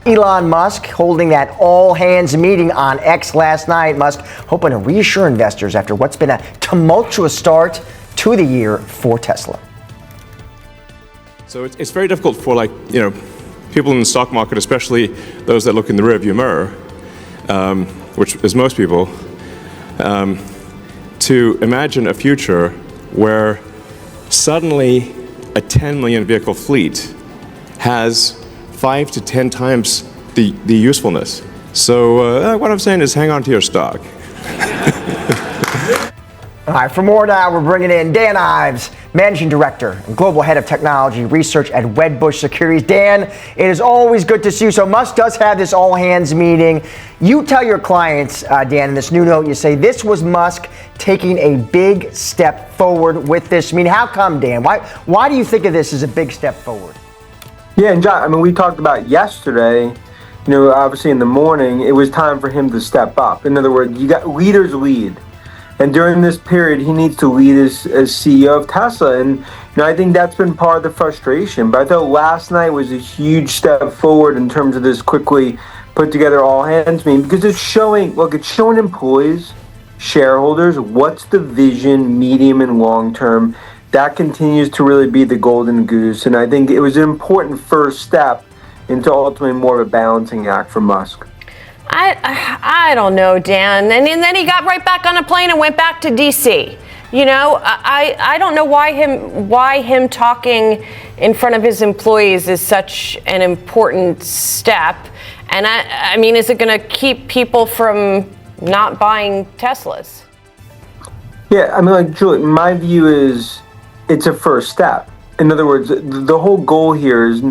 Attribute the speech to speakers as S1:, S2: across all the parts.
S1: Elon Musk holding that all-hands meeting on X last night. Musk hoping to reassure investors after what's been a tumultuous start to the year for Tesla.
S2: So it's very difficult for people in the stock market, especially those that look in the rearview mirror, which is most people, to imagine a future where suddenly a 10 million vehicle fleet has 5 to 10 times the usefulness. So what I'm saying is hang on to your stock.
S1: All right, for more now, we're bringing in Dan Ives, Managing Director and Global Head of Technology Research at Wedbush Securities. Dan, it is always good to see you. So Musk does have this all-hands meeting. You tell your clients, Dan, in this new note, you say this was Musk taking a big step forward with this meeting. How come, Dan? Why do you think of this as a big step forward?
S3: Yeah, and John, we talked about yesterday, obviously in the morning, it was time for him to step up. In other words, you got leaders lead. And during this period, he needs to lead as CEO of Tesla. And I think that's been part of the frustration. But I thought last night was a huge step forward in terms of this quickly put together all hands meeting, because it's showing employees, shareholders, what's the vision, medium and long term. That continues to really be the golden goose. And I think it was an important first step into ultimately more of a balancing act for Musk.
S4: I don't know, Dan. And then he got right back on a plane and went back to D.C. I don't know why him talking in front of his employees is such an important step. And I mean, is it going to keep people from not buying Teslas?
S3: Yeah, Julie, my view is it's a first step. In other words, the whole goal here is,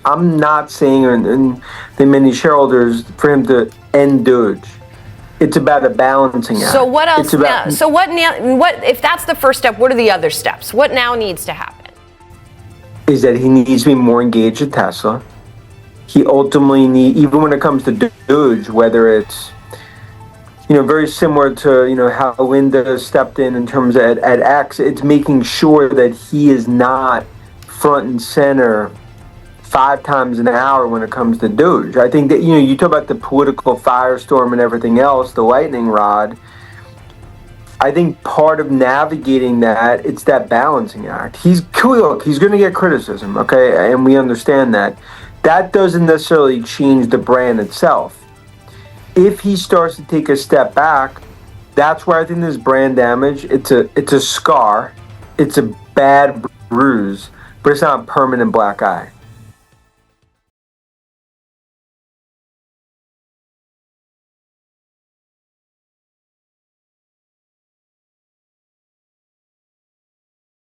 S3: I'm not saying, and the many shareholders, for him to end DOGE. It's about a balancing act.
S4: So what else now? So what if that's the first step? What are the other steps? What now needs to happen?
S3: Is that he needs to be more engaged at Tesla. He ultimately even when it comes to DOGE, whether it's very similar to how Linda stepped in terms of at X, it's making sure that he is not front and center 5 times an hour when it comes to DOGE. I think that, you talk about the political firestorm and everything else, the lightning rod. I think part of navigating that, it's that balancing act. He's going to get criticism, okay? And we understand that. That doesn't necessarily change the brand itself. If he starts to take a step back, that's where I think there's brand damage. It's a scar. It's a bad bruise, but it's not a permanent black eye.